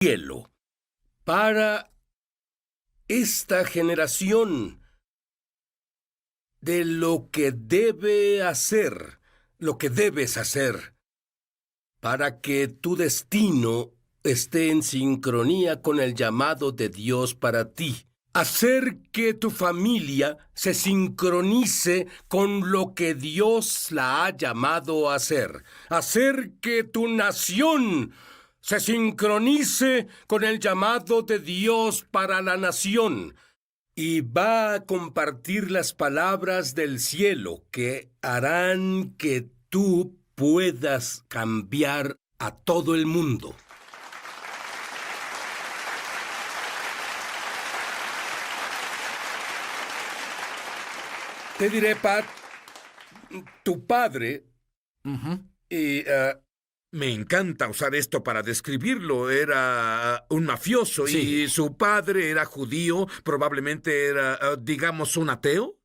cielo para esta generación de lo que debe hacer, lo que debes hacer, para que tu destino esté en sincronía con el llamado de Dios para ti. Hacer que tu familia se sincronice con lo que Dios la ha llamado a hacer. Hacer que tu nación se sincronice con el llamado de Dios para la nación. Y va a compartir las palabras del cielo que harán que tú puedas cambiar a todo el mundo. Te diré, Pat, tu padre y... Me encanta usar esto para describirlo. Era un mafioso Sí. y su padre era judío, probablemente era, digamos, un ateo.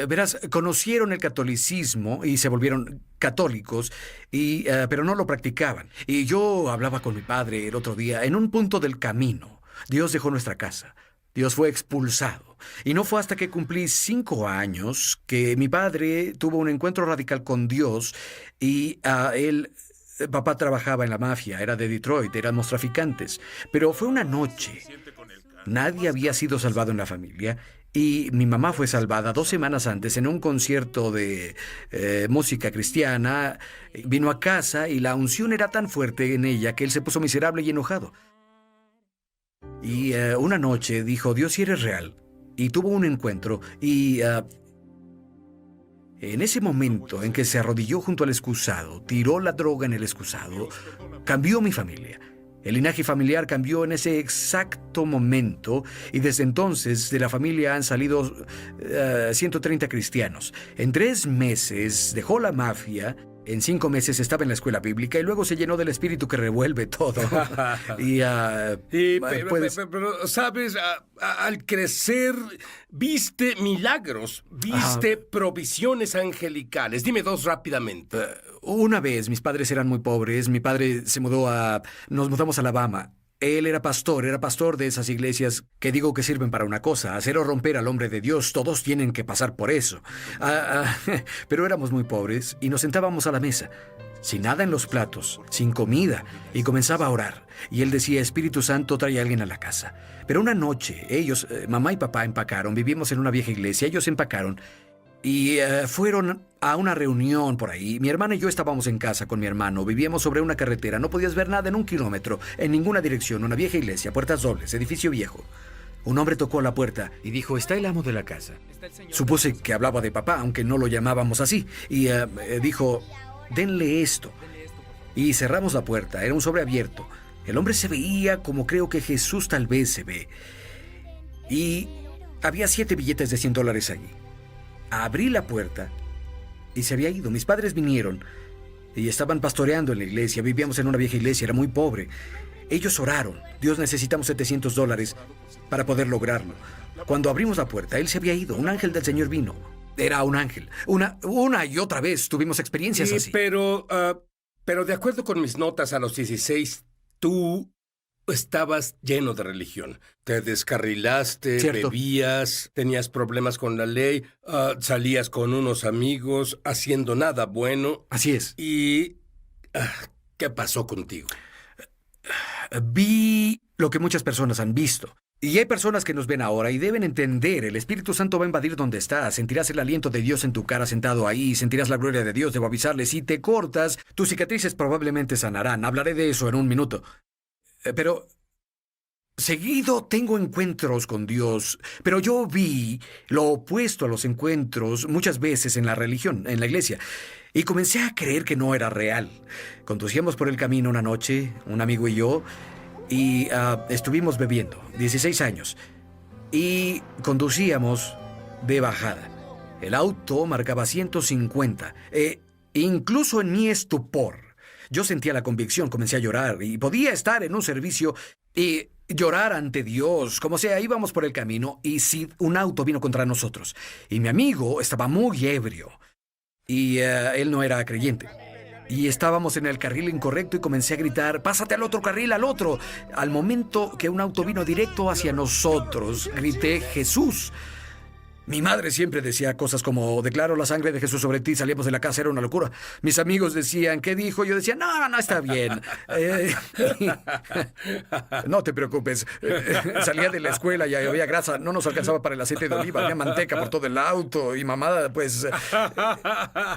Verás, conocieron el catolicismo y se volvieron católicos, pero no lo practicaban. Y yo hablaba con mi padre el otro día. En un punto del camino, Dios dejó nuestra casa. Dios fue expulsado. Y no fue hasta que cumplí 5 años que mi padre tuvo un encuentro radical con Dios y papá trabajaba en la mafia, era de Detroit, éramos traficantes. Pero fue una noche. Nadie había sido salvado en la familia y mi mamá fue salvada 2 semanas antes en un concierto de música cristiana. Vino a casa y la unción era tan fuerte en ella que él se puso miserable y enojado. Y una noche dijo, Dios, si eres real. Y tuvo un encuentro y... en ese momento en que se arrodilló junto al excusado, tiró la droga en el excusado, cambió mi familia. El linaje familiar cambió en ese exacto momento y desde entonces de la familia han salido 130 cristianos. En 3 meses dejó la mafia, en 5 meses estaba en la escuela bíblica y luego se llenó del espíritu que revuelve todo. Pero, ¿sabes? Al crecer, viste milagros, viste provisiones angelicales. Dime 2 rápidamente. Una vez, mis padres eran muy pobres, mi padre nos mudamos a Alabama. Él era pastor de esas iglesias que digo que sirven para una cosa, hacer o romper al hombre de Dios. Todos tienen que pasar por eso. Pero éramos muy pobres y nos sentábamos a la mesa, sin nada en los platos, sin comida, y comenzaba a orar. Y él decía, Espíritu Santo, trae a alguien a la casa. Pero una noche, ellos, mamá y papá empacaron, vivimos en una vieja iglesia, ellos empacaron, y fueron a una reunión por ahí. Mi hermana y yo estábamos en casa con mi hermano. Vivíamos sobre una carretera. No podías ver nada en 1 kilómetro, en ninguna dirección. Una vieja iglesia, puertas dobles, edificio viejo. Un hombre tocó la puerta y dijo, está el amo de la casa. Supuse que hablaba de papá, aunque no lo llamábamos así. Y dijo, denle esto. Y cerramos la puerta. Era un sobre abierto. El hombre se veía como creo que Jesús tal vez se ve. Y había 7 billetes de $100 allí. Abrí la puerta y se había ido. Mis padres vinieron y estaban pastoreando en la iglesia. Vivíamos en una vieja iglesia, era muy pobre. Ellos oraron. Dios, necesitamos $700 para poder lograrlo. Cuando abrimos la puerta, él se había ido. Un ángel del Señor vino. Era un ángel. Una y otra vez tuvimos experiencias así. Pero de acuerdo con mis notas a los 16, tú estabas lleno de religión. Te descarrilaste, Cierto. bebías, tenías problemas con la ley, salías con unos amigos haciendo nada bueno. Así es. ¿Y qué pasó contigo? Vi lo que muchas personas han visto. Y hay personas que nos ven ahora y deben entender, el Espíritu Santo va a invadir donde estás, sentirás el aliento de Dios en tu cara sentado ahí, sentirás la gloria de Dios. Debo avisarles, si te cortas, tus cicatrices probablemente sanarán. Hablaré de eso en un minuto. Pero seguido tengo encuentros con Dios, pero yo vi lo opuesto a los encuentros muchas veces en la religión, en la iglesia, y comencé a creer que no era real. Conducíamos por el camino una noche, un amigo y yo, y estuvimos bebiendo, 16 años, y conducíamos de bajada. El auto marcaba 150, incluso en mi estupor. Yo sentía la convicción, comencé a llorar y podía estar en un servicio y llorar ante Dios. Como sea, íbamos por el camino y un auto vino contra nosotros. Y mi amigo estaba muy ebrio y él no era creyente. Y estábamos en el carril incorrecto y comencé a gritar, ¡pásate al otro carril, al otro! Al momento que un auto vino directo hacia nosotros, grité, ¡Jesús! Mi madre siempre decía cosas como, declaro la sangre de Jesús sobre ti, salíamos de la casa, era una locura. Mis amigos decían, ¿qué dijo? Yo decía, no, está bien. No te preocupes. Salía de la escuela y había grasa, no nos alcanzaba para el aceite de oliva, había manteca por todo el auto y mamá, pues...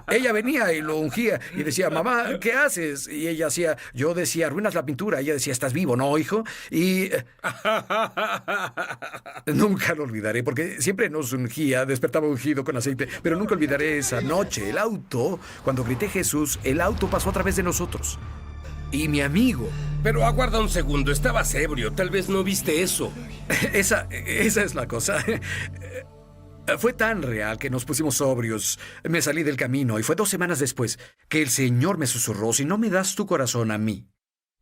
ella venía y lo ungía y decía, mamá, ¿qué haces? Y ella hacía, yo decía, arruinas la pintura. Ella decía, ¿estás vivo, no, hijo? Y... nunca lo olvidaré, porque siempre nos ungía. Despertaba ungido con aceite, pero nunca olvidaré esa noche. El auto, cuando grité Jesús, el auto pasó a través de nosotros. Y mi amigo... Pero aguarda un segundo, estabas ebrio, tal vez no viste eso. Esa es la cosa. Fue tan real que nos pusimos sobrios. Me salí del camino y fue 2 semanas después que el Señor me susurró, si no me das tu corazón a mí,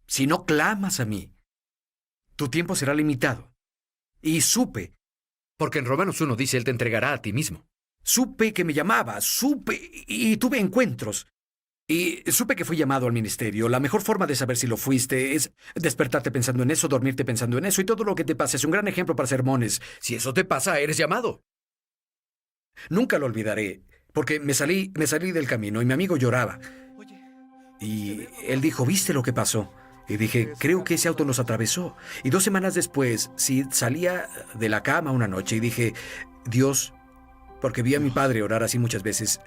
si no clamas a mí, tu tiempo será limitado. Y supe, porque en Romanos 1 dice, Él te entregará a ti mismo. Supe que me llamaba, supe y tuve encuentros. Y supe que fui llamado al ministerio. La mejor forma de saber si lo fuiste es despertarte pensando en eso, dormirte pensando en eso, y todo lo que te pasa es un gran ejemplo para sermones. Si eso te pasa, eres llamado. Nunca lo olvidaré, porque me salí del camino y mi amigo lloraba. Y él dijo, ¿viste lo que pasó? Y dije, creo que ese auto nos atravesó. Y 2 semanas después, salía de la cama una noche y dije, Dios, porque vi a mi padre orar así muchas veces,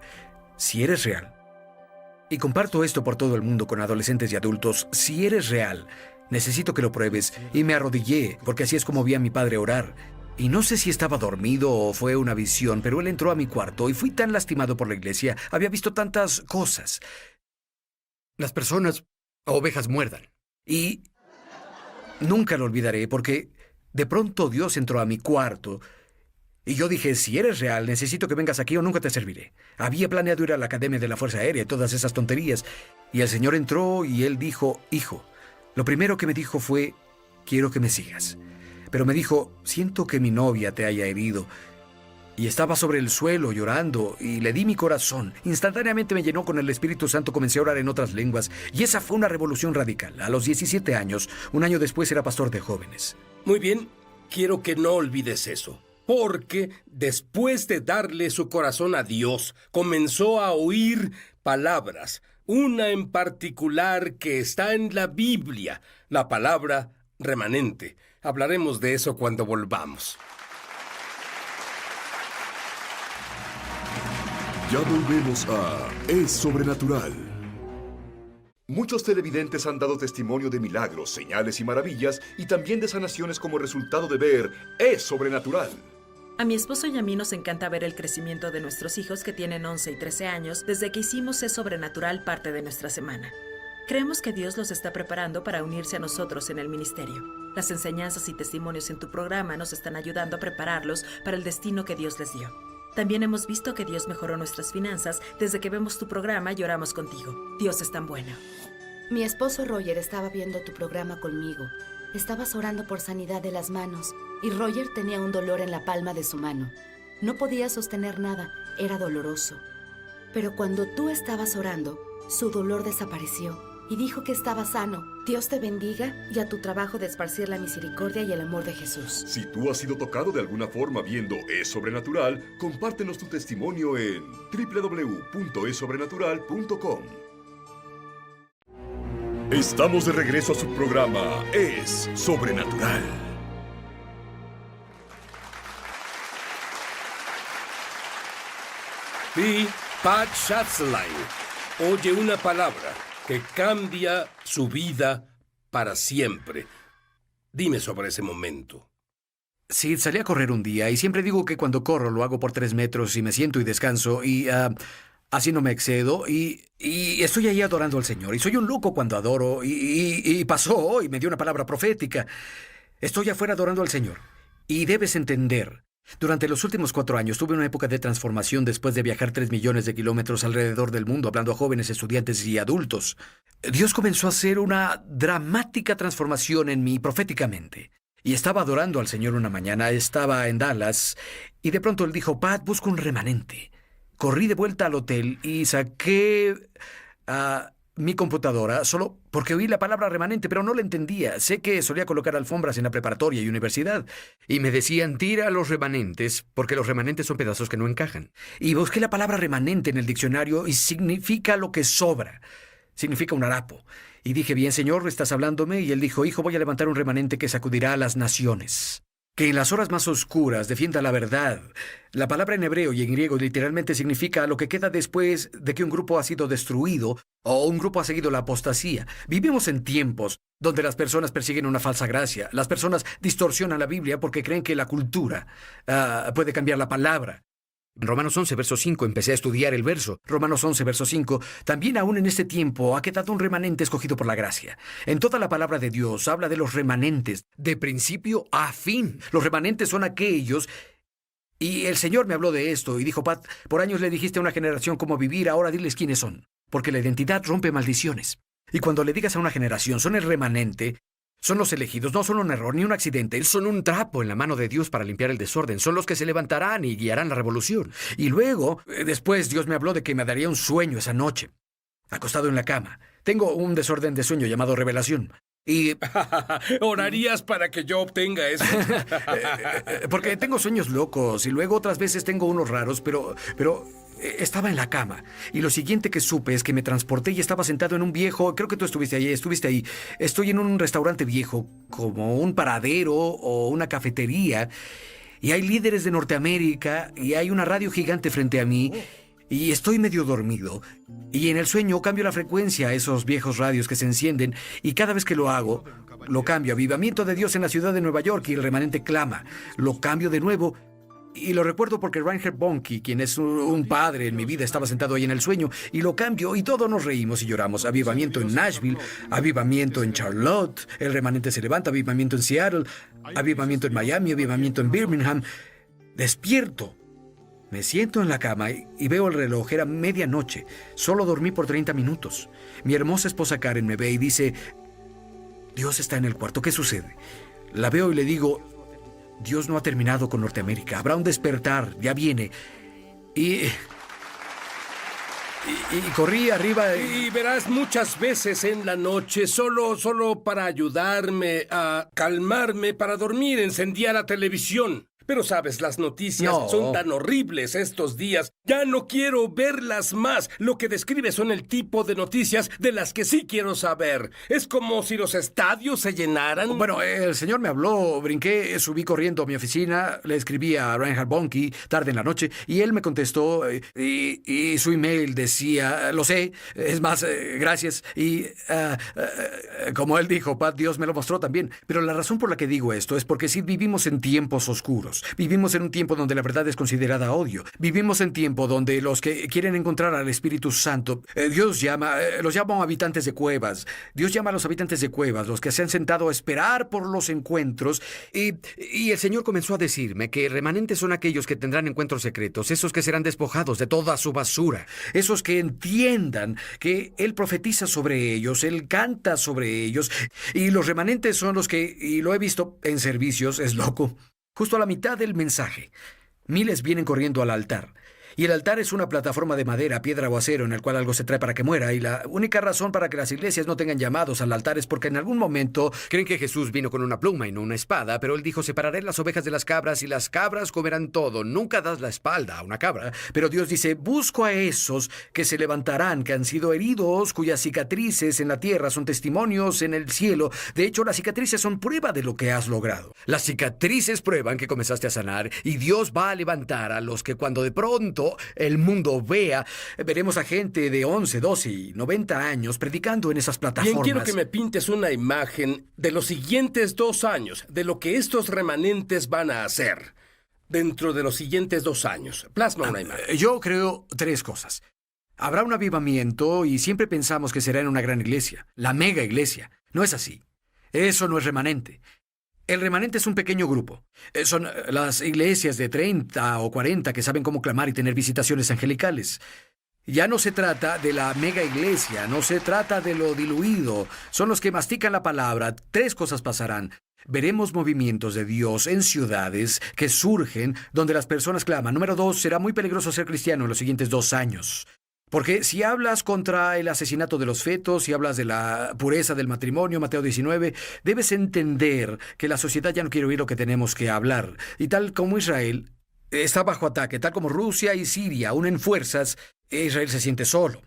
si eres real, y comparto esto por todo el mundo con adolescentes y adultos, si eres real, necesito que lo pruebes. Y me arrodillé, porque así es como vi a mi padre orar. Y no sé si estaba dormido o fue una visión, pero él entró a mi cuarto y fui tan lastimado por la iglesia. Había visto tantas cosas. Las personas, ovejas muerdan. Y nunca lo olvidaré porque de pronto Dios entró a mi cuarto y yo dije, si eres real, necesito que vengas aquí o nunca te serviré. Había planeado ir a la Academia de la Fuerza Aérea y todas esas tonterías. Y el Señor entró y Él dijo, hijo, lo primero que me dijo fue, quiero que me sigas. Pero me dijo, siento que mi novia te haya herido. Y estaba sobre el suelo llorando y le di mi corazón. Instantáneamente me llenó con el Espíritu Santo, comencé a orar en otras lenguas. Y esa fue una revolución radical. A los 17 años, un año después era pastor de jóvenes. Muy bien, quiero que no olvides eso. Porque después de darle su corazón a Dios, comenzó a oír palabras. Una en particular que está en la Biblia, la palabra remanente. Hablaremos de eso cuando volvamos. Ya volvemos a Es Sobrenatural. Muchos televidentes han dado testimonio de milagros, señales y maravillas, y también de sanaciones como resultado de ver Es Sobrenatural. A mi esposo y a mí nos encanta ver el crecimiento de nuestros hijos que tienen 11 y 13 años desde que hicimos Es Sobrenatural parte de nuestra semana. Creemos que Dios los está preparando para unirse a nosotros en el ministerio. Las enseñanzas y testimonios en tu programa nos están ayudando a prepararlos para el destino que Dios les dio. También hemos visto que Dios mejoró nuestras finanzas desde que vemos tu programa y oramos contigo. Dios es tan bueno. Mi esposo Roger estaba viendo tu programa conmigo. Estabas orando por sanidad de las manos y Roger tenía un dolor en la palma de su mano. No podía sostener nada, era doloroso. Pero cuando tú estabas orando, su dolor desapareció y dijo que estaba sano. Dios te bendiga y a tu trabajo de esparcir la misericordia y el amor de Jesús. Si tú has sido tocado de alguna forma viendo Es Sobrenatural, compártenos tu testimonio en www.esobrenatural.com. Estamos de regreso a su programa Es Sobrenatural. Y Pat Schatzline oye una palabra que cambia su vida para siempre. Dime sobre ese momento. Sí, salí a correr un día y siempre digo que cuando corro lo hago por 3 metros y me siento y descanso y así no me excedo y estoy ahí adorando al Señor. Y soy un loco cuando adoro y pasó y me dio una palabra profética. Estoy afuera adorando al Señor y debes entender. Durante los últimos 4 años tuve una época de transformación después de viajar 3 millones de kilómetros alrededor del mundo hablando a jóvenes, estudiantes y adultos. Dios comenzó a hacer una dramática transformación en mí proféticamente. Y estaba adorando al Señor una mañana, estaba en Dallas, y de pronto Él dijo, Pat, busca un remanente. Corrí de vuelta al hotel y saqué mi computadora solo porque oí la palabra remanente, pero no la entendía. Sé que solía colocar alfombras en la preparatoria y universidad. Y me decían, tira los remanentes, porque los remanentes son pedazos que no encajan. Y busqué la palabra remanente en el diccionario y significa lo que sobra. Significa un harapo. Y dije, bien, Señor, ¿estás hablándome? Y él dijo, hijo, voy a levantar un remanente que sacudirá a las naciones. Que en las horas más oscuras defienda la verdad. La palabra en hebreo y en griego literalmente significa lo que queda después de que un grupo ha sido destruido o un grupo ha seguido la apostasía. Vivimos en tiempos donde las personas persiguen una falsa gracia. Las personas distorsionan la Biblia porque creen que la cultura puede cambiar la palabra. En Romanos 11, verso 5, empecé a estudiar el verso. Romanos 11, verso 5, también aún en este tiempo ha quedado un remanente escogido por la gracia. En toda la palabra de Dios habla de los remanentes, de principio a fin. Los remanentes son aquellos... Y el Señor me habló de esto y dijo, Pat, por años le dijiste a una generación cómo vivir, ahora diles quiénes son. Porque la identidad rompe maldiciones. Y cuando le digas a una generación, son el remanente... Son los elegidos, no son un error ni un accidente, son un trapo en la mano de Dios para limpiar el desorden, son los que se levantarán y guiarán la revolución. Y luego, después Dios me habló de que me daría un sueño esa noche, acostado en la cama. Tengo un desorden de sueño llamado revelación. Y... ¿Orarías para que yo obtenga eso? porque tengo sueños locos y luego otras veces tengo unos raros, pero estaba en la cama. Y lo siguiente que supe es que me transporté y estaba sentado en un viejo... Creo que tú estuviste ahí. Estoy en un restaurante viejo, como un paradero o una cafetería. Y hay líderes de Norteamérica y hay una radio gigante frente a mí. Y estoy medio dormido. Y en el sueño cambio la frecuencia a esos viejos radios que se encienden. Y cada vez que lo hago, lo cambio. Avivamiento de Dios en la ciudad de Nueva York y el remanente clama. Lo cambio de nuevo. Y lo recuerdo porque Reinhard Bonnke, quien es un padre en mi vida, estaba sentado ahí en el sueño. Y lo cambio y todos nos reímos y lloramos. Avivamiento en Nashville, avivamiento en Charlotte, el remanente se levanta, avivamiento en Seattle, avivamiento en Miami, avivamiento en Birmingham. Despierto. Me siento en la cama y veo el reloj. Era medianoche. Solo dormí por 30 minutos. Mi hermosa esposa Karen me ve y dice, Dios está en el cuarto. ¿Qué sucede? La veo y le digo, Dios no ha terminado con Norteamérica. Habrá un despertar. Ya viene. Y corrí arriba. Y verás, muchas veces en la noche, solo para ayudarme a calmarme, para dormir, encendía la televisión. Pero sabes, las noticias son tan horribles estos días. Ya no quiero verlas más. Lo que describe son el tipo de noticias de las que sí quiero saber. Es como si los estadios se llenaran. Bueno, el Señor me habló, brinqué, subí corriendo a mi oficina, le escribí a Reinhard Bonnke tarde en la noche y él me contestó y su email decía, lo sé, es más, gracias. Y como él dijo, Pat, Dios me lo mostró también. Pero la razón por la que digo esto es porque sí vivimos en tiempos oscuros. Vivimos en un tiempo donde la verdad es considerada odio. Vivimos en tiempo donde los que quieren encontrar al Espíritu Santo, Dios los llama habitantes de cuevas. Dios llama a los habitantes de cuevas, los que se han sentado a esperar por los encuentros. Y el Señor comenzó a decirme que remanentes son aquellos que tendrán encuentros secretos, esos que serán despojados de toda su basura, esos que entiendan que Él profetiza sobre ellos, Él canta sobre ellos. Y los remanentes son los que, y lo he visto en servicios, es loco, justo a la mitad del mensaje, miles vienen corriendo al altar. Y el altar es una plataforma de madera, piedra o acero en el cual algo se trae para que muera. Y la única razón para que las iglesias no tengan llamados al altar es porque en algún momento creen que Jesús vino con una pluma y no una espada. Pero él dijo, separaré las ovejas de las cabras y las cabras comerán todo. Nunca das la espalda a una cabra. Pero Dios dice, busco a esos que se levantarán, que han sido heridos, cuyas cicatrices en la tierra son testimonios en el cielo. De hecho, las cicatrices son prueba de lo que has logrado. Las cicatrices prueban que comenzaste a sanar. Y Dios va a levantar a los que cuando de pronto el mundo vea, veremos a gente de 11, 12 y 90 años predicando en esas plataformas. Bien, quiero que me pintes una imagen de los siguientes 2 años, de lo que estos remanentes van a hacer dentro de los siguientes 2 años. Plasma una imagen. Yo creo 3 cosas. Habrá un avivamiento y siempre pensamos que será en una gran iglesia, la mega iglesia. No es así. Eso no es remanente. El remanente es un pequeño grupo. Son las iglesias de 30 o 40 que saben cómo clamar y tener visitaciones angelicales. Ya no se trata de la mega iglesia, no se trata de lo diluido. Son los que mastican la palabra. 3 cosas pasarán. Veremos movimientos de Dios en ciudades que surgen donde las personas claman. Número 2, será muy peligroso ser cristiano en los siguientes 2 años. Porque si hablas contra el asesinato de los fetos, si hablas de la pureza del matrimonio, Mateo 19, debes entender que la sociedad ya no quiere oír lo que tenemos que hablar. Y tal como Israel está bajo ataque, tal como Rusia y Siria unen fuerzas, Israel se siente solo.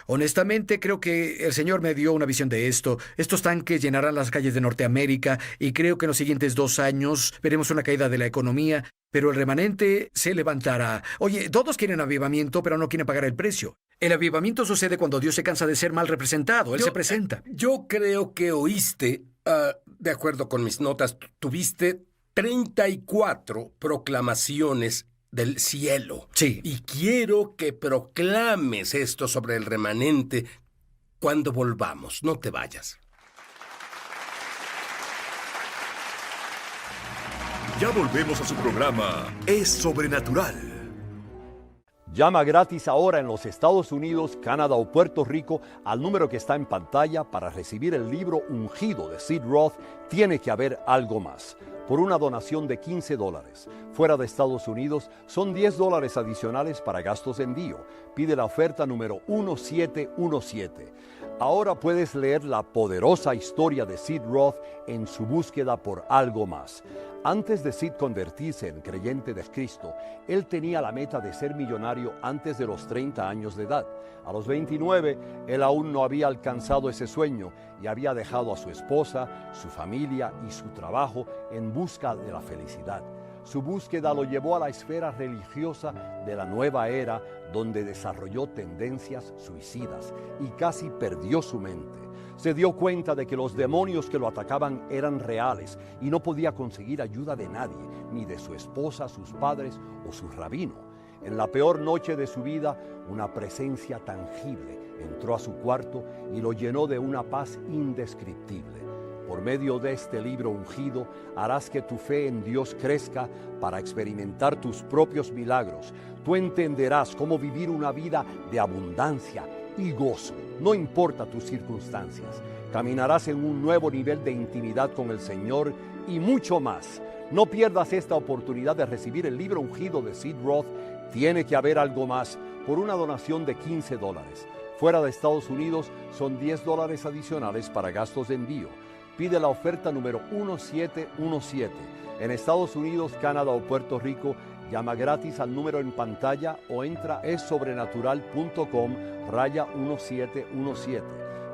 Honestamente, creo que el Señor me dio una visión de esto. Estos tanques llenarán las calles de Norteamérica y creo que en los siguientes 2 años veremos una caída de la economía, pero el remanente se levantará. Oye, todos quieren avivamiento, pero no quieren pagar el precio. El avivamiento sucede cuando Dios se cansa de ser mal representado. Él se presenta. Yo creo que oíste, de acuerdo con mis notas, tuviste 34 proclamaciones del cielo. Sí. Y quiero que proclames esto sobre el remanente cuando volvamos. No te vayas. Ya volvemos a su programa Es Sobrenatural. Llama gratis ahora en los Estados Unidos, Canadá o Puerto Rico al número que está en pantalla para recibir el libro ungido de Sid Roth, Tiene que haber algo más, por una donación de $15. Fuera de Estados Unidos son $10 adicionales para gastos de envío. Pide la oferta número 1717. Ahora puedes leer la poderosa historia de Sid Roth en su búsqueda por algo más. Antes de Sid convertirse en creyente de Cristo, él tenía la meta de ser millonario antes de los 30 años de edad. A los 29, él aún no había alcanzado ese sueño y había dejado a su esposa, su familia y su trabajo en busca de la felicidad. Su búsqueda lo llevó a la esfera religiosa de la nueva era, donde desarrolló tendencias suicidas y casi perdió su mente. Se dio cuenta de que los demonios que lo atacaban eran reales y no podía conseguir ayuda de nadie, ni de su esposa, sus padres o su rabino. En la peor noche de su vida, una presencia tangible entró a su cuarto y lo llenó de una paz indescriptible. Por medio de este libro ungido, harás que tu fe en Dios crezca para experimentar tus propios milagros. Tú entenderás cómo vivir una vida de abundancia y gozo, no importa tus circunstancias. Caminarás en un nuevo nivel de intimidad con el Señor y mucho más. No pierdas esta oportunidad de recibir el libro ungido de Sid Roth, Tiene que haber algo más, por una donación de $15. Fuera de Estados Unidos son $10 adicionales para gastos de envío. Pide la oferta número 1717. En Estados Unidos, Canadá o Puerto Rico, llama gratis al número en pantalla o entra esobrenatural.com/1717.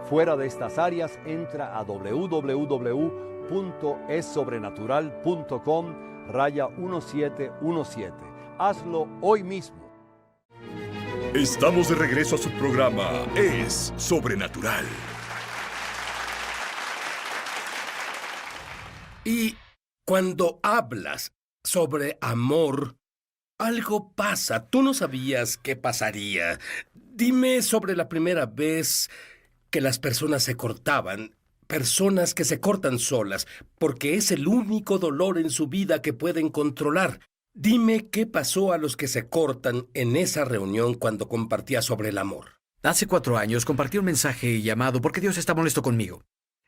Fuera de estas áreas, entra a www.esobrenatural.com/1717. Hazlo hoy mismo. Estamos de regreso a su programa Es Sobrenatural. Y cuando hablas sobre amor, algo pasa. Tú no sabías qué pasaría. Dime sobre la primera vez que las personas se cortaban. Personas que se cortan solas, porque es el único dolor en su vida que pueden controlar. Dime qué pasó a los que se cortan en esa reunión cuando compartía sobre el amor. Hace 4 años compartí un mensaje llamado ¿Por qué Dios está molesto conmigo?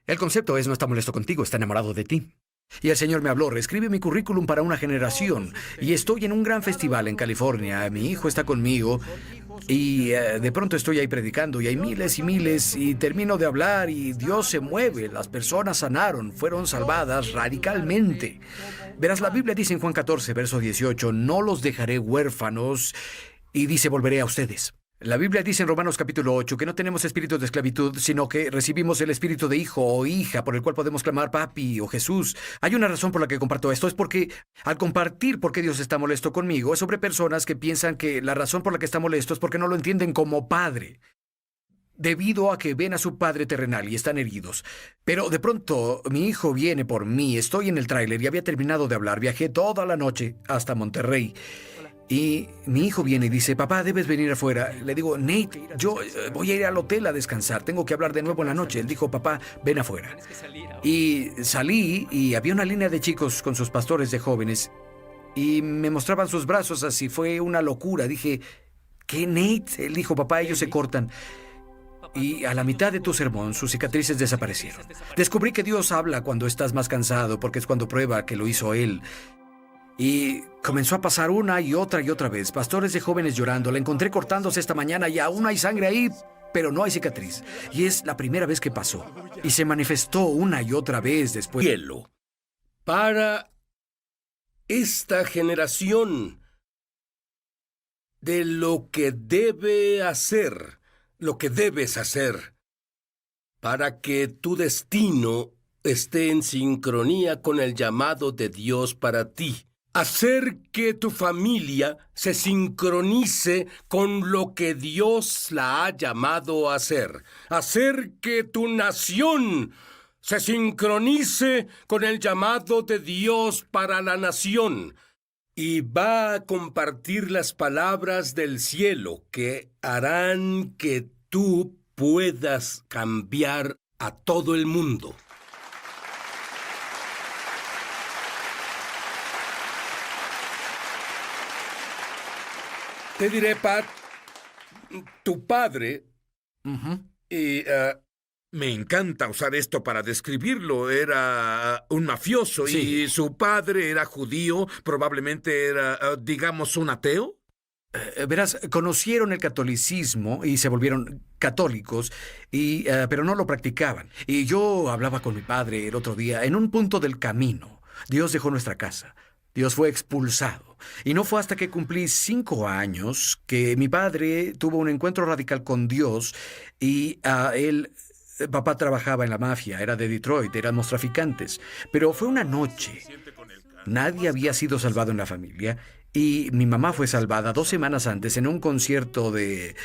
El concepto es no está molesto contigo, está enamorado de ti. Y el Señor me habló, reescribe mi currículum para una generación. Y estoy en un gran festival en California. Mi hijo está conmigo. Y de pronto estoy ahí predicando y hay miles y miles y termino de hablar y Dios se mueve. Las personas sanaron, fueron salvadas radicalmente. Verás, la Biblia dice en Juan 14, verso 18, no los dejaré huérfanos y dice volveré a ustedes. La Biblia dice en Romanos capítulo 8 que no tenemos espíritu de esclavitud, sino que recibimos el espíritu de hijo o hija por el cual podemos clamar papi o Jesús. Hay una razón por la que comparto esto, es porque al compartir por qué Dios está molesto conmigo, es sobre personas que piensan que la razón por la que está molesto es porque no lo entienden como padre, debido a que ven a su padre terrenal y están heridos. Pero de pronto mi hijo viene por mí, estoy en el tráiler y había terminado de hablar, viajé toda la noche hasta Monterrey. Y mi hijo viene y dice, papá, debes venir afuera. Le digo, Nate, yo voy a ir al hotel a descansar, tengo que hablar de nuevo en la noche. Él dijo, papá, ven afuera. Y salí y había una línea de chicos con sus pastores de jóvenes y me mostraban sus brazos así, fue una locura. Dije, ¿qué, Nate? Él dijo, papá, ellos se cortan. Y a la mitad de tu sermón, sus cicatrices desaparecieron. Descubrí que Dios habla cuando estás más cansado, porque es cuando prueba que lo hizo Él. Y comenzó a pasar una y otra vez. Pastores de jóvenes llorando. La encontré cortándose esta mañana y aún hay sangre ahí, pero no hay cicatriz. Y es la primera vez que pasó. Y se manifestó una y otra vez después. Cielo. Para esta generación de lo que debe hacer, lo que debes hacer, para que tu destino esté en sincronía con el llamado de Dios para ti. Hacer que tu familia se sincronice con lo que Dios la ha llamado a hacer. Hacer que tu nación se sincronice con el llamado de Dios para la nación. Y va a compartir las palabras del cielo que harán que tú puedas cambiar a todo el mundo. Te diré, Pat, tu padre y... Me encanta usar esto para describirlo. Era un mafioso Sí. y su padre era judío, probablemente era, digamos, un ateo. Verás, conocieron el catolicismo y se volvieron católicos, pero no lo practicaban. Y yo hablaba con mi padre el otro día. En un punto del camino, Dios dejó nuestra casa. Dios fue expulsado. Y no fue hasta que cumplí 5 años que mi padre tuvo un encuentro radical con Dios y papá trabajaba en la mafia, era de Detroit, éramos traficantes. Pero fue una noche. Nadie había sido salvado en la familia y mi mamá fue salvada 2 semanas antes en un concierto de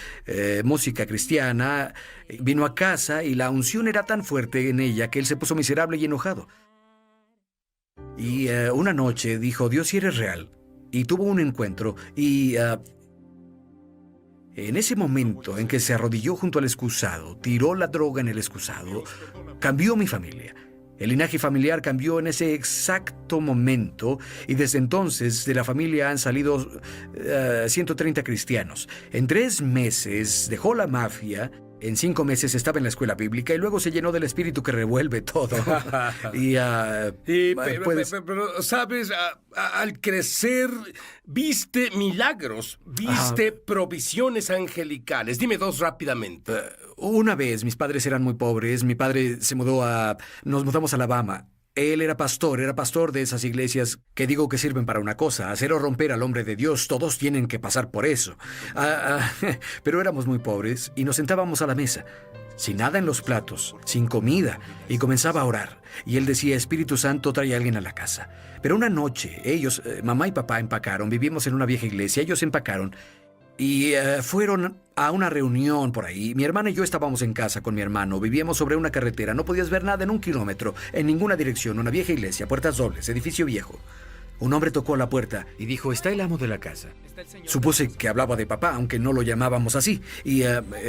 música cristiana. Vino a casa y la unción era tan fuerte en ella que él se puso miserable y enojado. Y una noche dijo, Dios, si eres real. Y tuvo un encuentro y... en ese momento en que se arrodilló junto al excusado, tiró la droga en el excusado, cambió mi familia. El linaje familiar cambió en ese exacto momento y desde entonces de la familia han salido 130 cristianos. En 3 meses dejó la mafia, en 5 meses estaba en la escuela bíblica y luego se llenó del espíritu que revuelve todo. Pero, ¿sabes? Al crecer, viste milagros, viste provisiones angelicales. Dime 2 rápidamente. Una vez, mis padres eran muy pobres. Mi padre nos mudamos a Alabama. Él era pastor de esas iglesias que digo que sirven para una cosa, hacer o romper al hombre de Dios. Todos tienen que pasar por eso. Pero éramos muy pobres y nos sentábamos a la mesa, sin nada en los platos, sin comida, y comenzaba a orar. Y él decía, Espíritu Santo, trae a alguien a la casa. Pero una noche, ellos, mamá y papá empacaron, vivimos en una vieja iglesia, ellos empacaron, y fueron a una reunión por ahí. Mi hermana y yo estábamos en casa con mi hermano. Vivíamos sobre una carretera. No podías ver nada en 1 kilómetro, en ninguna dirección. Una vieja iglesia, puertas dobles, edificio viejo. Un hombre tocó a la puerta y dijo, está el amo de la casa. Supuse que hablaba de papá, aunque no lo llamábamos así. Y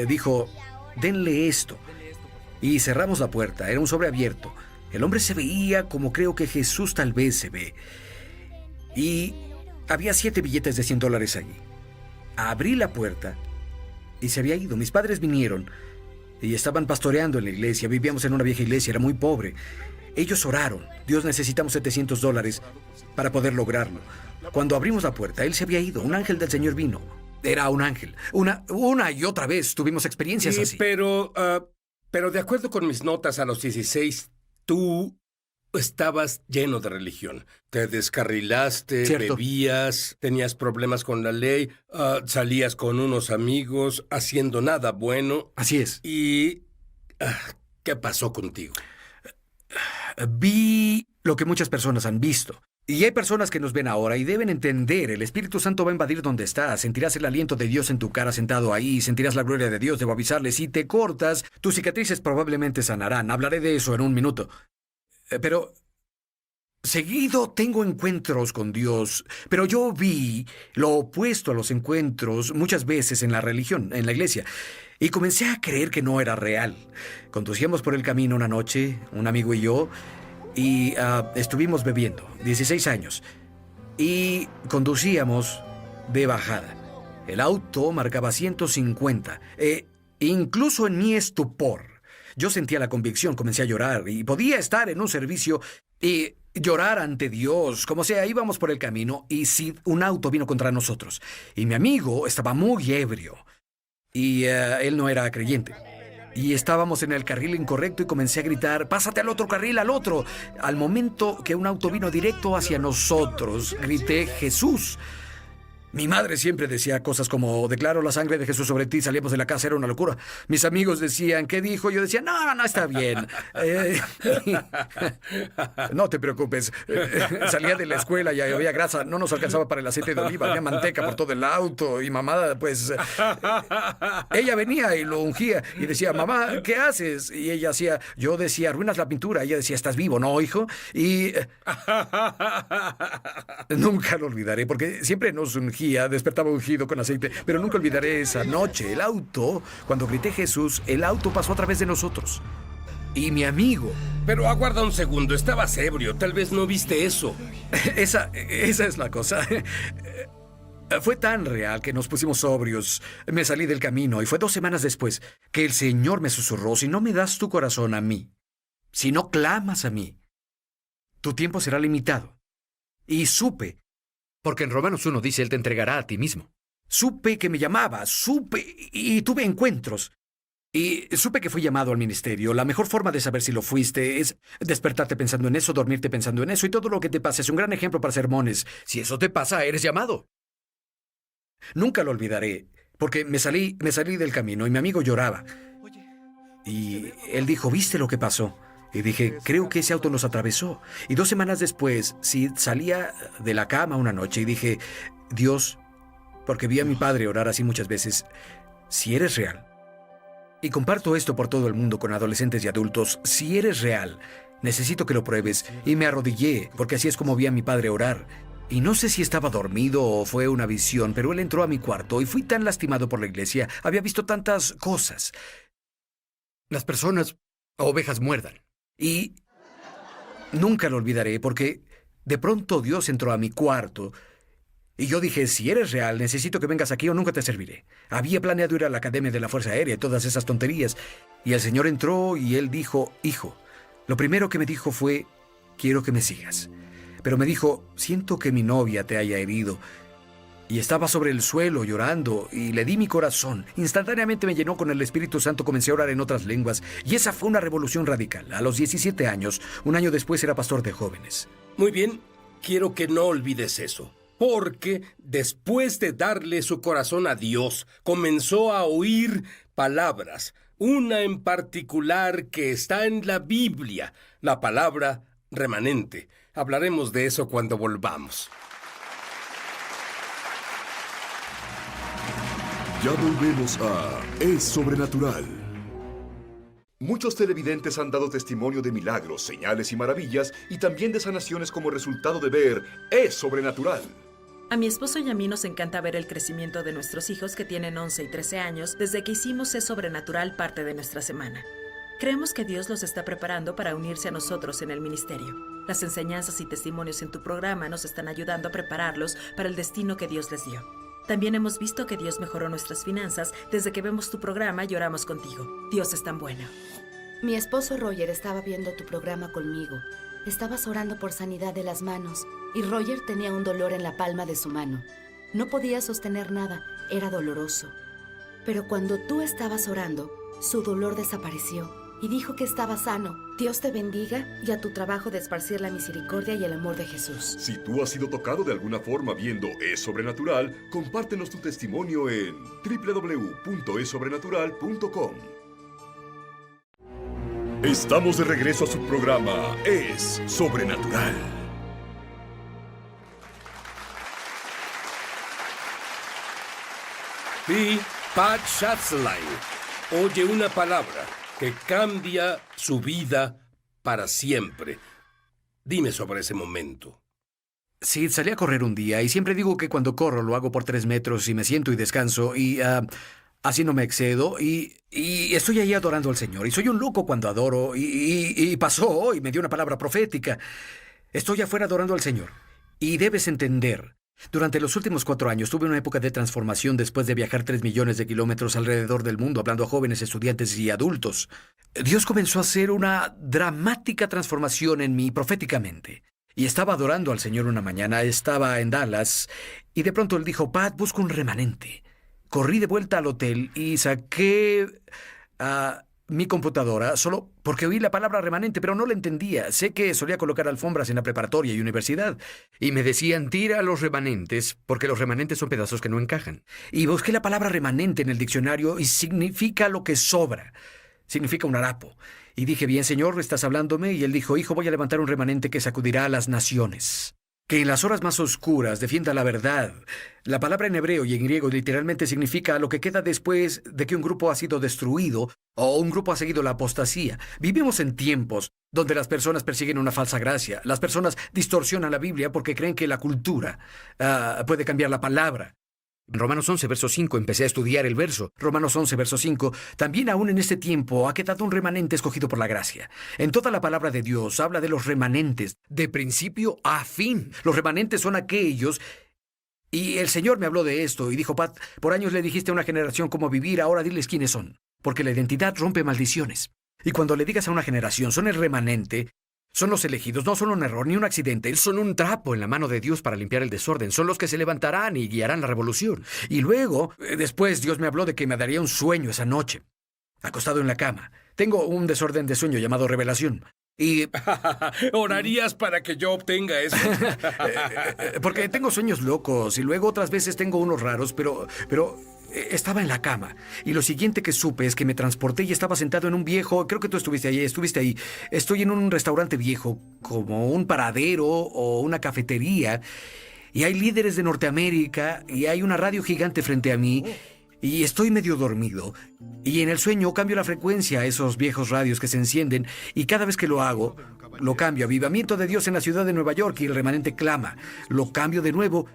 dijo, denle esto. Y cerramos la puerta. Era un sobre abierto. El hombre se veía como creo que Jesús tal vez se ve. Y había 7 billetes de $100 allí. Abrí la puerta y se había ido. Mis padres vinieron y estaban pastoreando en la iglesia. Vivíamos en una vieja iglesia, era muy pobre. Ellos oraron. Dios, necesitamos $700 para poder lograrlo. Cuando abrimos la puerta, él se había ido. Un ángel del Señor vino. Era un ángel. Una y otra vez tuvimos experiencias así. Pero de acuerdo con mis notas a los 16, tú estabas lleno de religión. Te descarrilaste, Cierto. bebías, tenías problemas con la ley, salías con unos amigos, haciendo nada bueno. Así es. ¿Y qué pasó contigo? Vi lo que muchas personas han visto. Y hay personas que nos ven ahora y deben entender, el Espíritu Santo va a invadir donde estás. Sentirás el aliento de Dios en tu cara sentado ahí, sentirás la gloria de Dios. Debo avisarles, si te cortas, tus cicatrices probablemente sanarán. Hablaré de eso en un minuto. Pero seguido tengo encuentros con Dios, pero yo vi lo opuesto a los encuentros muchas veces en la religión, en la iglesia, y comencé a creer que no era real. Conducíamos por el camino una noche, un amigo y yo, y estuvimos bebiendo, 16 años, y conducíamos de bajada. El auto marcaba 150, incluso en mi estupor. Yo sentía la convicción, comencé a llorar y podía estar en un servicio y llorar ante Dios. Como sea, íbamos por el camino y Sid, un auto vino contra nosotros. Y mi amigo estaba muy ebrio. Y él no era creyente. Y estábamos en el carril incorrecto y comencé a gritar, ¡pásate al otro carril, al otro! Al momento que un auto vino directo hacia nosotros, grité, ¡Jesús! Mi madre siempre decía cosas como, declaro la sangre de Jesús sobre ti, salíamos de la casa, era una locura. Mis amigos decían, ¿qué dijo? Yo decía, no, está bien. No te preocupes. Salía de la escuela y había grasa, no nos alcanzaba para el aceite de oliva, había manteca por todo el auto y mamá, pues, ella venía y lo ungía y decía, mamá, ¿qué haces? Y ella hacía, yo decía, arruinas la pintura. Ella decía, ¿estás vivo, no, hijo? Y nunca lo olvidaré porque siempre nos ungía. Despertaba ungido con aceite, pero nunca olvidaré esa noche. El auto, cuando grité Jesús, el auto pasó a través de nosotros. Y mi amigo... Pero aguarda un segundo, estabas ebrio, tal vez no viste eso. Esa es la cosa. Fue tan real que nos pusimos sobrios. Me salí del camino y fue 2 semanas después que el Señor me susurró, si no me das tu corazón a mí, si no clamas a mí, tu tiempo será limitado. Y supe, porque en Romanos 1 dice, Él te entregará a ti mismo. Supe que me llamaba, supe y tuve encuentros. Y supe que fui llamado al ministerio. La mejor forma de saber si lo fuiste es despertarte pensando en eso, dormirte pensando en eso, y todo lo que te pasa es un gran ejemplo para sermones. Si eso te pasa, eres llamado. Nunca lo olvidaré, porque me salí del camino y mi amigo lloraba. Y él dijo, ¿viste lo que pasó? Y dije, creo que ese auto nos atravesó. Y 2 semanas después, Sid salía de la cama una noche y dije, Dios, porque vi a mi padre orar así muchas veces, si eres real. Y comparto esto por todo el mundo con adolescentes y adultos, si eres real, necesito que lo pruebes. Y me arrodillé, porque así es como vi a mi padre orar. Y no sé si estaba dormido o fue una visión, pero él entró a mi cuarto y fui tan lastimado por la iglesia. Había visto tantas cosas. Las personas, ovejas muerdan. Y nunca lo olvidaré porque de pronto Dios entró a mi cuarto y yo dije, si eres real, necesito que vengas aquí o nunca te serviré. Había planeado ir a la Academia de la Fuerza Aérea y todas esas tonterías. Y el Señor entró y Él dijo, hijo, lo primero que me dijo fue, quiero que me sigas. Pero me dijo, siento que mi novia te haya herido. Y estaba sobre el suelo llorando y le di mi corazón. Instantáneamente me llenó con el Espíritu Santo, comencé a orar en otras lenguas. Y esa fue una revolución radical. A los 17 años, un año después era pastor de jóvenes. Muy bien, quiero que no olvides eso. Porque después de darle su corazón a Dios, comenzó a oír palabras. Una en particular que está en la Biblia, la palabra remanente. Hablaremos de eso cuando volvamos. Ya volvemos a Es Sobrenatural. Muchos televidentes han dado testimonio de milagros, señales y maravillas, y también de sanaciones como resultado de ver Es Sobrenatural. A mi esposo y a mí nos encanta ver el crecimiento de nuestros hijos que tienen 11 y 13 años desde que hicimos Es Sobrenatural parte de nuestra semana. Creemos que Dios los está preparando para unirse a nosotros en el ministerio. Las enseñanzas y testimonios en tu programa nos están ayudando a prepararlos para el destino que Dios les dio. También hemos visto que Dios mejoró nuestras finanzas desde que vemos tu programa y oramos contigo. Dios es tan bueno. Mi esposo Roger estaba viendo tu programa conmigo. Estabas orando por sanidad de las manos y Roger tenía un dolor en la palma de su mano. No podía sostener nada, era doloroso. Pero cuando tú estabas orando, su dolor desapareció y dijo que estaba sano. Dios te bendiga y a tu trabajo de esparcir la misericordia y el amor de Jesús. Si tú has sido tocado de alguna forma viendo Es Sobrenatural, compártenos tu testimonio en www.esobrenatural.com. Estamos de regreso a su programa Es Sobrenatural. Y Pat Schatzline oye una palabra que cambia su vida para siempre. Dime sobre ese momento. Sí, salí a correr un día y siempre digo que cuando corro lo hago por 3 metros y me siento y descanso y así no me excedo y estoy ahí adorando al Señor. Y soy un loco cuando adoro y pasó y me dio una palabra profética. Estoy afuera adorando al Señor. Y debes entender, durante los últimos 4 años tuve una época de transformación después de viajar 3 millones de kilómetros alrededor del mundo hablando a jóvenes, estudiantes y adultos. Dios comenzó a hacer una dramática transformación en mí proféticamente. Y estaba adorando al Señor una mañana, estaba en Dallas, y de pronto él dijo, Pat, busco un remanente. Corrí de vuelta al hotel y saqué mi computadora solo porque oí la palabra remanente, pero no la entendía. Sé que solía colocar alfombras en la preparatoria y universidad. Y me decían, tira los remanentes, porque los remanentes son pedazos que no encajan. Y busqué la palabra remanente en el diccionario y significa lo que sobra. Significa un harapo. Y dije, bien, Señor, ¿estás hablándome? Y él dijo, hijo, voy a levantar un remanente que sacudirá a las naciones. Que en las horas más oscuras defienda la verdad. La palabra en hebreo y en griego literalmente significa lo que queda después de que un grupo ha sido destruido o un grupo ha seguido la apostasía. Vivimos en tiempos donde las personas persiguen una falsa gracia. Las personas distorsionan la Biblia porque creen que la cultura puede cambiar la palabra. Romanos 11, verso 5, empecé a estudiar el verso. Romanos 11, verso 5, también aún en este tiempo ha quedado un remanente escogido por la gracia. En toda la palabra de Dios habla de los remanentes, de principio a fin. Los remanentes son aquellos... Y el Señor me habló de esto y dijo, Pat, por años le dijiste a una generación cómo vivir, ahora diles quiénes son. Porque la identidad rompe maldiciones. Y cuando le digas a una generación, son el remanente, son los elegidos, no son un error ni un accidente, son un trapo en la mano de Dios para limpiar el desorden, son los que se levantarán y guiarán la revolución. Y luego, después Dios me habló de que me daría un sueño esa noche, acostado en la cama. Tengo un desorden de sueño llamado revelación. Y... ¿Orarías para que yo obtenga eso? porque tengo sueños locos y luego otras veces tengo unos raros, pero estaba en la cama. Y lo siguiente que supe es que me transporté y estaba sentado en un viejo... Creo que tú estuviste ahí. Estoy en un restaurante viejo, como un paradero o una cafetería. Y hay líderes de Norteamérica y hay una radio gigante frente a mí. Y estoy medio dormido. Y en el sueño cambio la frecuencia a esos viejos radios que se encienden. Y cada vez que lo hago, lo cambio. Avivamiento de Dios en la ciudad de Nueva York y el remanente clama. Lo cambio de nuevo.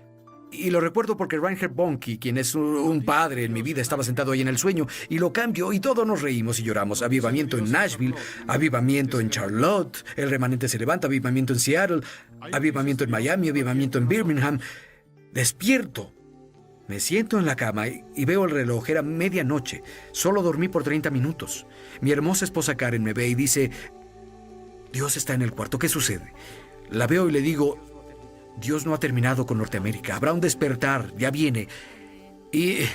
Y lo recuerdo porque Reinhard Bonnke, quien es un padre en mi vida, estaba sentado ahí en el sueño. Y lo cambio y todos nos reímos y lloramos. Avivamiento en Nashville, avivamiento en Charlotte. El remanente se levanta. Avivamiento en Seattle. Avivamiento en Miami. Avivamiento en Birmingham. Despierto. Me siento en la cama y veo el reloj. Era medianoche. Solo dormí por 30 minutos. Mi hermosa esposa Karen me ve y dice, Dios está en el cuarto. ¿Qué sucede? La veo y le digo, Dios no ha terminado con Norteamérica. Habrá un despertar. Ya viene. Y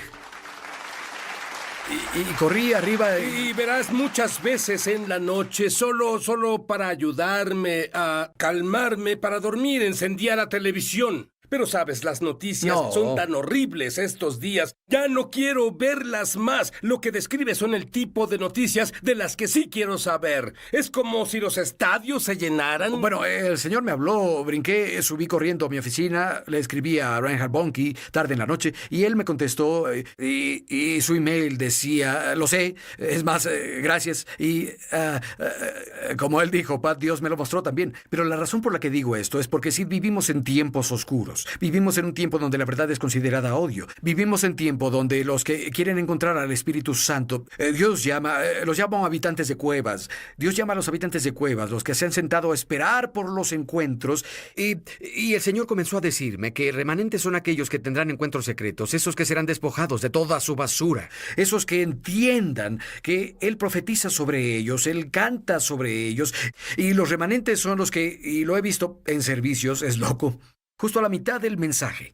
corrí arriba. Y verás, muchas veces en la noche, solo para ayudarme a calmarme, para dormir, encendía la televisión. Pero sabes, las noticias son tan horribles estos días. Ya no quiero verlas más. Lo que describe son el tipo de noticias de las que sí quiero saber. Es como si los estadios se llenaran. Bueno, el Señor me habló, brinqué, subí corriendo a mi oficina, le escribí a Reinhard Bonnke tarde en la noche y él me contestó y su email decía, lo sé, es más, gracias. Y como él dijo, Pat, Dios me lo mostró también. Pero la razón por la que digo esto es porque sí vivimos en tiempos oscuros. Vivimos en un tiempo donde la verdad es considerada odio. Vivimos en tiempo donde los que quieren encontrar al Espíritu Santo, Dios los llama habitantes de cuevas. Dios llama a los habitantes de cuevas, los que se han sentado a esperar por los encuentros. Y el Señor comenzó a decirme que remanentes son aquellos que tendrán encuentros secretos, esos que serán despojados de toda su basura, esos que entiendan que Él profetiza sobre ellos, Él canta sobre ellos. Y los remanentes son los que, y lo he visto en servicios, es loco, justo a la mitad del mensaje,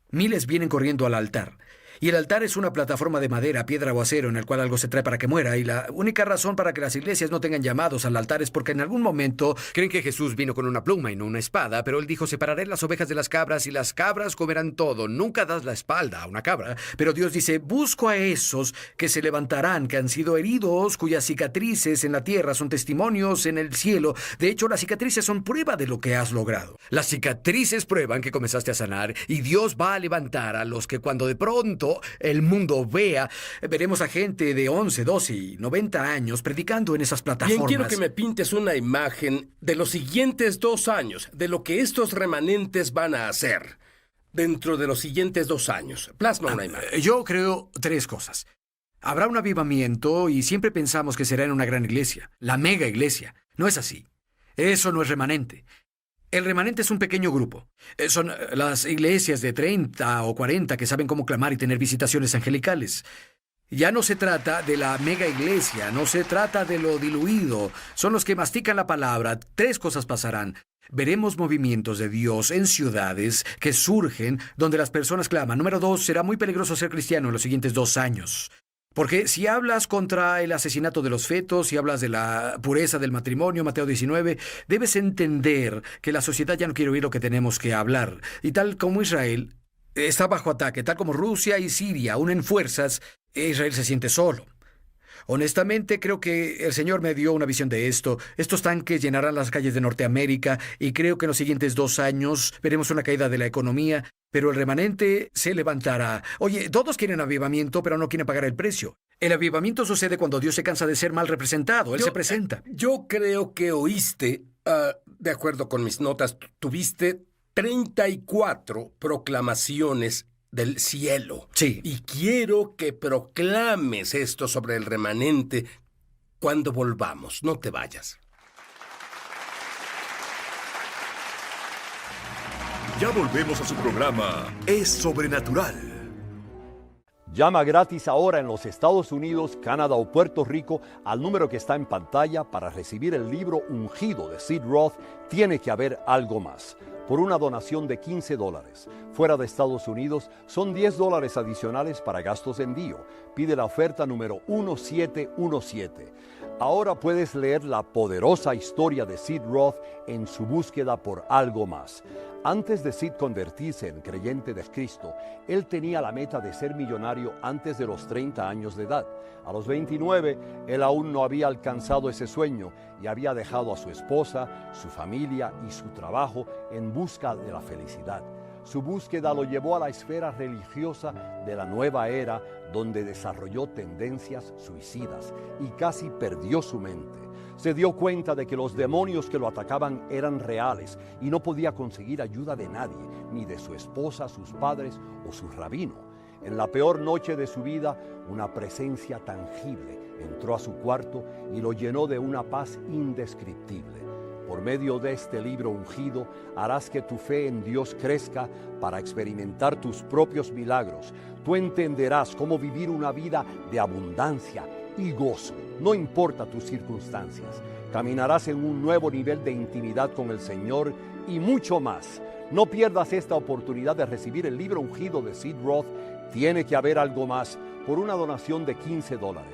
miles vienen corriendo al altar. Y el altar es una plataforma de madera, piedra o acero en el cual algo se trae para que muera. Y la única razón para que las iglesias no tengan llamados al altar es porque en algún momento creen que Jesús vino con una pluma y no una espada. Pero él dijo, separaré las ovejas de las cabras y las cabras comerán todo. Nunca das la espalda a una cabra. Pero Dios dice, busco a esos que se levantarán, que han sido heridos, cuyas cicatrices en la tierra son testimonios en el cielo. De hecho, las cicatrices son prueba de lo que has logrado. Las cicatrices prueban que comenzaste a sanar. Y Dios va a levantar a los que cuando de pronto el mundo vea, veremos a gente de 11, 12 y 90 años predicando en esas plataformas. Bien, quiero que me pintes una imagen de los siguientes 2 años, de lo que estos remanentes van a hacer dentro de los siguientes 2 años. Plasma una imagen. Yo creo 3 cosas. Habrá un avivamiento y siempre pensamos que será en una gran iglesia, la mega iglesia. No es así. Eso no es remanente. El remanente es un pequeño grupo. Son las iglesias de 30 o 40 que saben cómo clamar y tener visitaciones angelicales. Ya no se trata de la mega iglesia, no se trata de lo diluido. Son los que mastican la palabra. 3 cosas pasarán. Veremos movimientos de Dios en ciudades que surgen donde las personas claman. Número 2, será muy peligroso ser cristiano en los siguientes 2 años. Porque si hablas contra el asesinato de los fetos, si hablas de la pureza del matrimonio, Mateo 19, debes entender que la sociedad ya no quiere oír lo que tenemos que hablar. Y tal como Israel está bajo ataque, tal como Rusia y Siria unen fuerzas, Israel se siente solo. Honestamente, creo que el Señor me dio una visión de esto. Estos tanques llenarán las calles de Norteamérica y creo que en los siguientes 2 años veremos una caída de la economía, pero el remanente se levantará. Oye, todos quieren avivamiento, pero no quieren pagar el precio. El avivamiento sucede cuando Dios se cansa de ser mal representado. Él se presenta. Yo creo que oíste, de acuerdo con mis notas, tuviste 34 proclamaciones del cielo. Sí. Y quiero que proclames esto sobre el remanente cuando volvamos. No te vayas. Ya volvemos a su programa Es Sobrenatural. Llama gratis ahora en los Estados Unidos, Canadá o Puerto Rico al número que está en pantalla para recibir el libro Ungido de Sid Roth. Tiene que haber algo más. Por una donación de $15. Fuera de Estados Unidos son $10 adicionales para gastos de envío. Pide la oferta número 1717. Ahora puedes leer la poderosa historia de Sid Roth en su búsqueda por algo más. Antes de Sid convertirse en creyente de Cristo, él tenía la meta de ser millonario antes de los 30 años de edad. A los 29, él aún no había alcanzado ese sueño y había dejado a su esposa, su familia y su trabajo en busca de la felicidad. Su búsqueda lo llevó a la esfera religiosa de la nueva era, donde desarrolló tendencias suicidas y casi perdió su mente. Se dio cuenta de que los demonios que lo atacaban eran reales y no podía conseguir ayuda de nadie, ni de su esposa, sus padres o su rabino. En la peor noche de su vida, una presencia tangible entró a su cuarto y lo llenó de una paz indescriptible. Por medio de este libro ungido, harás que tu fe en Dios crezca para experimentar tus propios milagros. Tú entenderás cómo vivir una vida de abundancia y gozo, no importa tus circunstancias. Caminarás en un nuevo nivel de intimidad con el Señor y mucho más. No pierdas esta oportunidad de recibir el libro ungido de Sid Roth. Tiene que haber algo más por una donación de $15.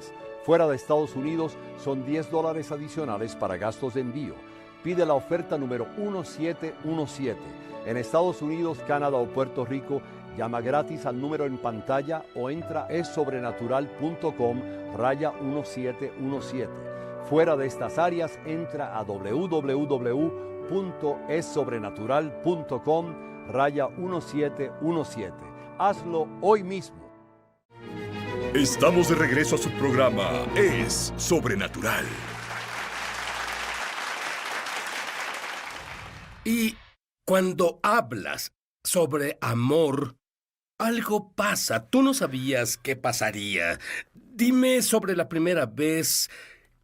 Fuera de Estados Unidos son $10 adicionales para gastos de envío. Pide la oferta número 1717. En Estados Unidos, Canadá o Puerto Rico, llama gratis al número en pantalla o entra a esobrenatural.com/1717. Fuera de estas áreas, entra a www.esobrenatural.com/1717. Hazlo hoy mismo. Estamos de regreso a su programa Es Sobrenatural. Y cuando hablas sobre amor, algo pasa. Tú no sabías qué pasaría. Dime sobre la primera vez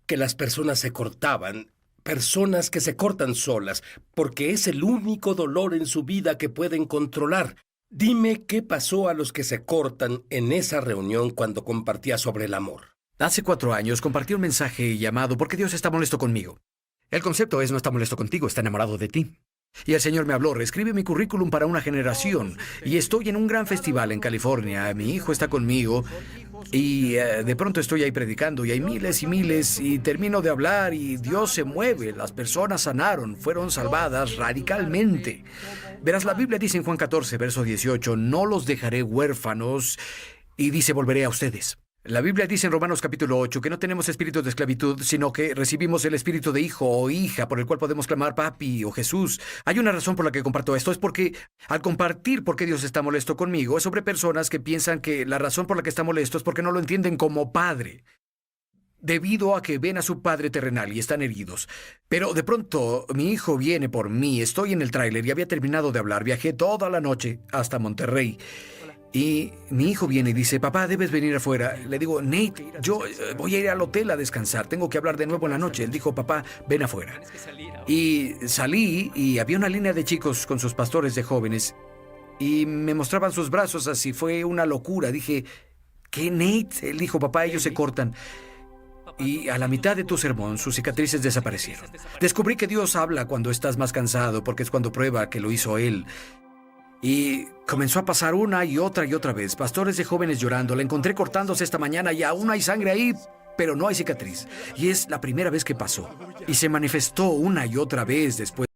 que las personas se cortaban. Personas que se cortan solas, porque es el único dolor en su vida que pueden controlar. Dime qué pasó a los que se cortan en esa reunión cuando compartía sobre el amor. Hace 4 años compartí un mensaje llamado ¿Por qué Dios está molesto conmigo? El concepto es no está molesto contigo, está enamorado de ti. Y el Señor me habló, reescribe mi currículum para una generación. Y estoy en un gran festival en California. Mi hijo está conmigo. Y de pronto estoy ahí predicando y hay miles y miles y termino de hablar y Dios se mueve. Las personas sanaron, fueron salvadas radicalmente. Verás, la Biblia dice en Juan 14, verso 18, no los dejaré huérfanos y dice volveré a ustedes. La Biblia dice en Romanos capítulo 8 que no tenemos espíritu de esclavitud, sino que recibimos el espíritu de hijo o hija por el cual podemos clamar papi o Jesús. Hay una razón por la que comparto esto, es porque al compartir por qué Dios está molesto conmigo, es sobre personas que piensan que la razón por la que está molesto es porque no lo entienden como padre, debido a que ven a su padre terrenal y están heridos. Pero de pronto mi hijo viene por mí, estoy en el tráiler y había terminado de hablar, viajé toda la noche hasta Monterrey. Y mi hijo viene y dice, papá, debes venir afuera. Le digo, Nate, yo voy a ir al hotel a descansar, tengo que hablar de nuevo en la noche. Él dijo, papá, ven afuera. Y salí y había una línea de chicos con sus pastores de jóvenes y me mostraban sus brazos así, fue una locura. Dije, ¿qué, Nate? Él dijo, papá, ellos se cortan. Y a la mitad de tu sermón, sus cicatrices desaparecieron. Descubrí que Dios habla cuando estás más cansado, porque es cuando prueba que lo hizo Él. Y comenzó a pasar una y otra vez. Pastores de jóvenes llorando. La encontré cortándose esta mañana y aún hay sangre ahí, pero no hay cicatriz. Y es la primera vez que pasó. Y se manifestó una y otra vez después.